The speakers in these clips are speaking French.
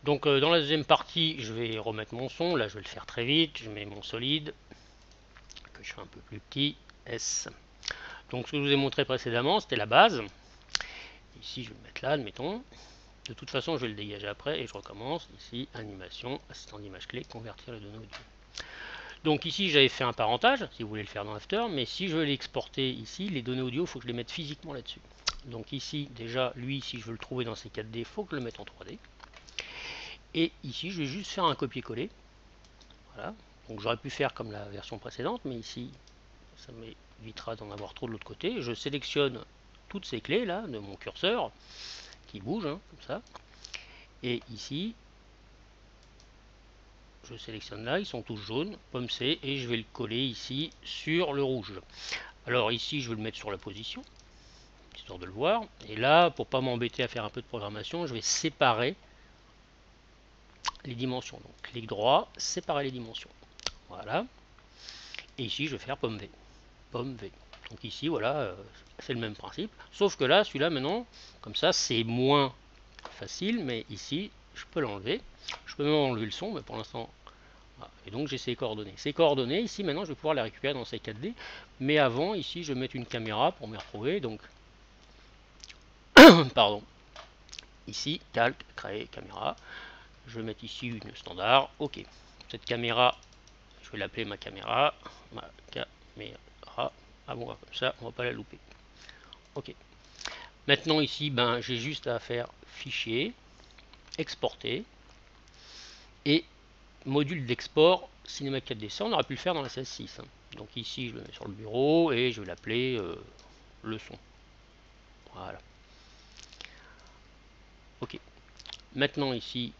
Donc dans la deuxième partie, je vais remettre mon son. Là, je vais le faire très vite. Je mets mon solide, que je fais un peu plus petit, S. Donc ce que je vous ai montré précédemment, c'était la base. Ici, je vais le mettre là, admettons. De toute façon, je vais le dégager après et je recommence. Ici, animation, assistant d'image clé, convertir les données audio. Donc ici, j'avais fait un parentage, si vous voulez le faire dans After, mais si je veux l'exporter ici, les données audio, il faut que je les mette physiquement là-dessus. Donc ici, déjà, lui, si je veux le trouver dans ces 4D, il faut que je le mette en 3D. Et ici, je vais juste faire un copier-coller. Voilà. Donc j'aurais pu faire comme la version précédente, mais ici, ça m'évitera d'en avoir trop de l'autre côté. Je sélectionne toutes ces clés là de mon curseur qui bougent comme ça. Et ici, je sélectionne là, ils sont tous jaunes, pomme C, et je vais le coller ici sur le rouge. Alors ici, je vais le mettre sur la position, histoire de le voir. Et là, pour pas m'embêter à faire un peu de programmation, je vais séparer les dimensions. Donc clic droit, séparer les dimensions. Voilà. Et ici, je vais faire pomme V. Pomme V. Donc ici, voilà, c'est le même principe. Sauf que là, celui-là, maintenant, comme ça, c'est moins facile. Mais ici, je peux l'enlever. Je peux même enlever le son, mais pour l'instant... Voilà. Et donc, j'ai ces coordonnées. Ces coordonnées, ici, maintenant, je vais pouvoir les récupérer dans ces 4D. Mais avant, ici, je vais mettre une caméra pour m'y retrouver. Donc, pardon. Ici, calque, créer, caméra. Je vais mettre ici une standard. OK. Cette caméra, je vais l'appeler ma caméra. Ma caméra. Ah bon, comme ça, on va pas la louper. OK. Maintenant ici, ben, j'ai juste à faire fichier, exporter et module d'export Cinema 4D. Ça, on aurait pu le faire dans la 16.6. Donc ici, je le mets sur le bureau et je vais l'appeler leçon. Voilà. OK. Maintenant ici,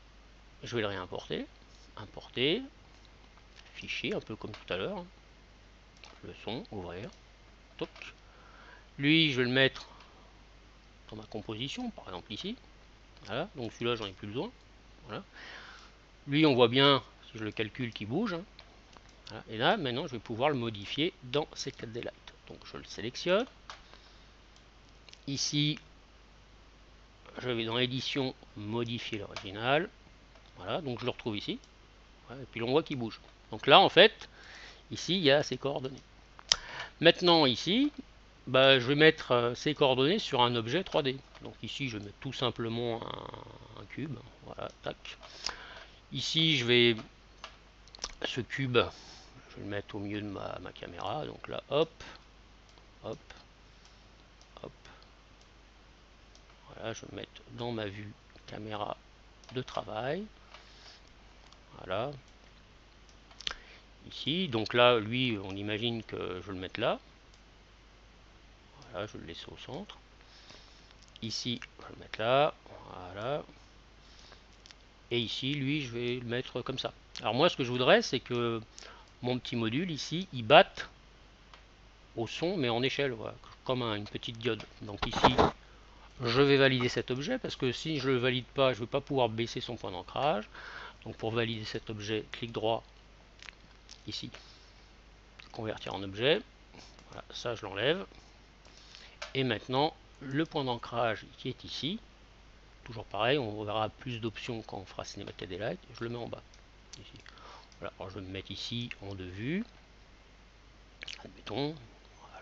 je vais le réimporter. Importer, fichier, un peu comme tout à l'heure. Leçon, ouvrir. Toc. Lui, je vais le mettre dans ma composition, par exemple ici. Voilà. Donc celui-là, j'en ai plus besoin. Voilà. Lui, on voit bien, si je le calcule, qu'il bouge. Voilà. Et là, maintenant, je vais pouvoir le modifier dans ces 4D Lite. Donc, je le sélectionne. Ici, je vais dans l'édition modifier l'original. Voilà, donc je le retrouve ici. Voilà, et puis, on voit qu'il bouge. Donc là, en fait, ici, il y a ses coordonnées. Maintenant, ici, bah, je vais mettre ces coordonnées sur un objet 3D. Donc ici, je vais mettre tout simplement un cube. Voilà, tac. Ici, je vais ce cube, je vais le mettre au milieu de ma caméra. Donc là, hop, hop, hop. Voilà, je vais le mettre dans ma vue caméra de travail. Voilà. Ici, donc là, lui, on imagine que je vais le mettre là. Voilà, je vais le laisser au centre. Ici, je vais le mettre là. Voilà. Et ici, lui, je vais le mettre comme ça. Alors moi, ce que je voudrais, c'est que mon petit module ici, il batte au son, mais en échelle, voilà, comme une petite diode. Donc ici, je vais valider cet objet, parce que si je ne le valide pas, je ne vais pas pouvoir baisser son point d'ancrage. Donc pour valider cet objet, clic droit, ici, convertir en objet. Voilà, ça je l'enlève. Et maintenant, le point d'ancrage qui est ici, toujours pareil, on verra plus d'options quand on fera Cinema 4D Lite, je le mets en bas. Ici. Voilà, alors je vais me mettre ici en deux vues. Admettons,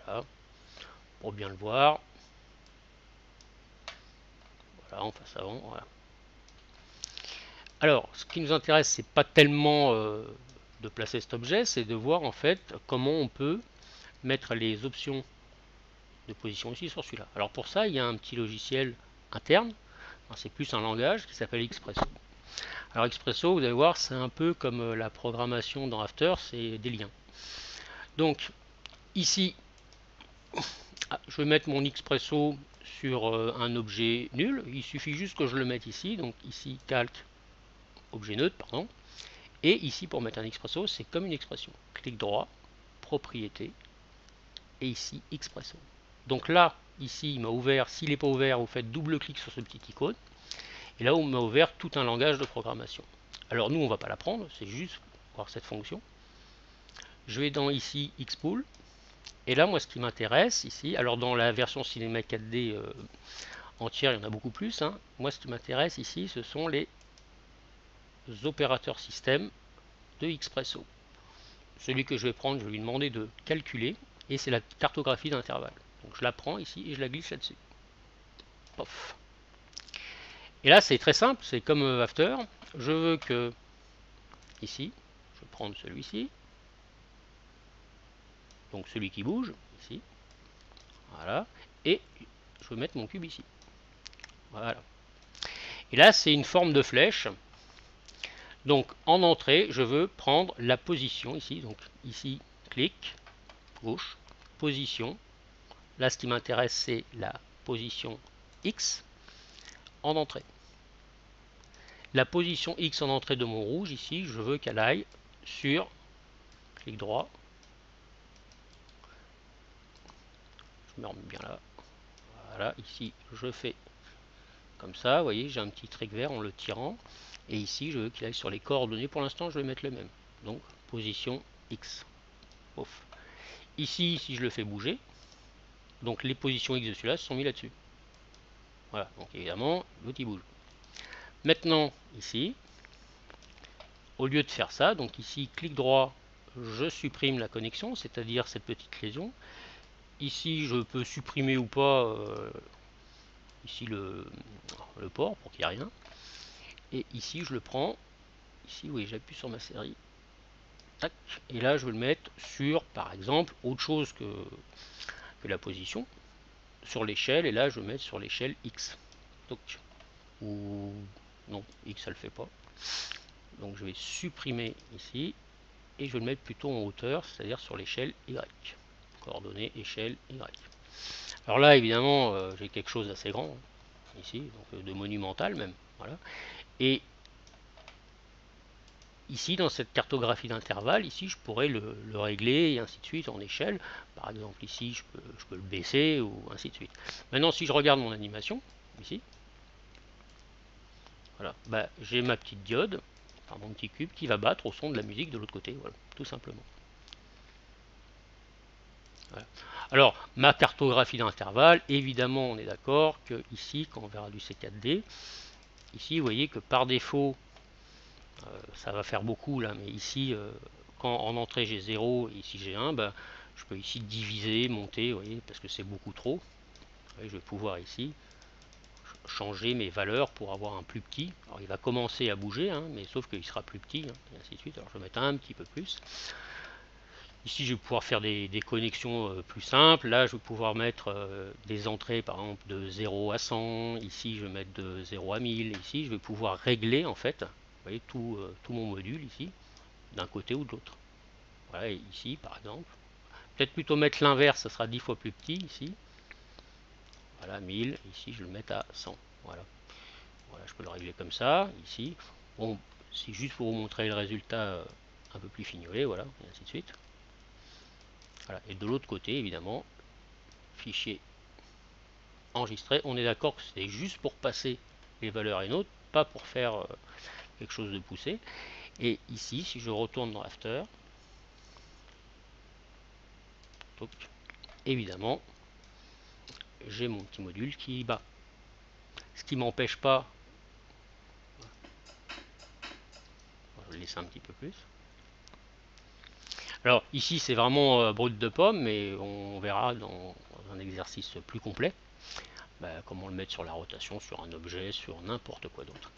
voilà, pour bien le voir. Voilà, en face avant, voilà. Alors, ce qui nous intéresse, c'est pas tellement de placer cet objet, c'est de voir en fait comment on peut mettre les options de position ici sur celui-là. Alors pour ça, il y a un petit logiciel interne, c'est plus un langage qui s'appelle Expresso. Alors Expresso, vous allez voir, c'est un peu comme la programmation dans After, c'est des liens. Donc ici, je vais mettre mon Expresso sur un objet nul, il suffit juste que je le mette ici, donc ici calque, objet neutre, pardon, et ici pour mettre un Expresso, c'est comme une expression. Clic droit, propriété, et ici Expresso. Donc là, ici, il m'a ouvert, s'il n'est pas ouvert, vous faites double-clic sur ce petit icône, et là, on m'a ouvert tout un langage de programmation. Alors nous, on ne va pas l'apprendre, c'est juste voir cette fonction. Je vais dans ici Xpool, et là, moi, ce qui m'intéresse ici, alors dans la version Cinema 4D entière, il y en a beaucoup plus. Moi, ce qui m'intéresse ici, ce sont les opérateurs système de Xpresso. Celui que je vais prendre, je vais lui demander de calculer, et c'est la cartographie d'intervalle. Donc je la prends ici et je la glisse là-dessus. Pof. Et là c'est très simple, c'est comme After. Je veux que, ici, je vais prendre celui-ci, donc celui qui bouge, ici, voilà, et je vais mettre mon cube ici. Voilà. Et là c'est une forme de flèche. Donc en entrée, je veux prendre la position ici. Donc ici, clic, gauche, position. Là, ce qui m'intéresse, c'est la position X en entrée. La position X en entrée de mon rouge, ici, je veux qu'elle aille sur, clic droit. Je me remets bien là. Voilà, ici, je fais comme ça. Vous voyez, j'ai un petit trait vert en le tirant. Et ici, je veux qu'il aille sur les coordonnées. Pour l'instant, je vais mettre les mêmes. Donc, position X. Ouf. Ici, si je le fais bouger, donc les positions X de celui-là se sont mis là-dessus. Voilà, donc évidemment, l'outil bouge. Maintenant, ici, au lieu de faire ça, donc ici, clic droit, je supprime la connexion, c'est-à-dire cette petite lésion. Ici, je peux supprimer ou pas ici le port pour qu'il n'y ait rien. Et ici, je le prends. Ici, oui, j'appuie sur ma série. Tac, et là, je vais le mettre sur, par exemple, autre chose que la position, sur l'échelle. Et là, je vais le mettre sur l'échelle X. Donc, ou non, X, ça le fait pas. Donc, je vais supprimer ici. Et je vais le mettre plutôt en hauteur, c'est-à-dire sur l'échelle Y. Coordonnées, échelle Y. Alors là, évidemment, j'ai quelque chose d'assez grand, ici, donc de monumental même. Voilà. Et ici, dans cette cartographie d'intervalle, ici, je pourrais le régler et ainsi de suite en échelle. Par exemple, ici, je peux le baisser ou ainsi de suite. Maintenant, si je regarde mon animation, ici, voilà, bah, j'ai ma petite diode, enfin mon petit cube, qui va battre au son de la musique de l'autre côté, voilà, tout simplement. Voilà. Alors, ma cartographie d'intervalle, évidemment, on est d'accord que ici, quand on verra du C4D, ici, vous voyez que par défaut, ça va faire beaucoup là, mais ici, quand en entrée j'ai 0 et ici j'ai 1, ben, je peux ici diviser, monter, vous voyez, parce que c'est beaucoup trop. Voyez, je vais pouvoir ici changer mes valeurs pour avoir un plus petit. Alors il va commencer à bouger, hein, mais sauf qu'il sera plus petit, hein, et ainsi de suite. Alors je vais mettre un petit peu plus. Ici, je vais pouvoir faire des connexions plus simples. Là, je vais pouvoir mettre des entrées, par exemple, de 0 à 100. Ici, je vais mettre de 0 à 1000. Ici, je vais pouvoir régler, en fait, vous voyez, tout mon module, ici, d'un côté ou de l'autre. Voilà, et ici, par exemple. Peut-être plutôt mettre l'inverse, ça sera 10 fois plus petit, ici. Voilà, 1000. Ici, je vais le mettre à 100. Voilà. Voilà, je peux le régler comme ça, ici. Bon, c'est juste pour vous montrer le résultat un peu plus fignolé, voilà, et ainsi de suite. Voilà. Et de l'autre côté, évidemment, fichier enregistré. On est d'accord que c'est juste pour passer les valeurs à une autre, pas pour faire quelque chose de poussé. Et ici, si je retourne dans After, donc, évidemment, j'ai mon petit module qui bat. Ce qui m'empêche pas, je vais le laisser un petit peu plus. Alors ici c'est vraiment brut de pomme, mais on verra dans un exercice plus complet comment le mettre sur la rotation, sur un objet, sur n'importe quoi d'autre.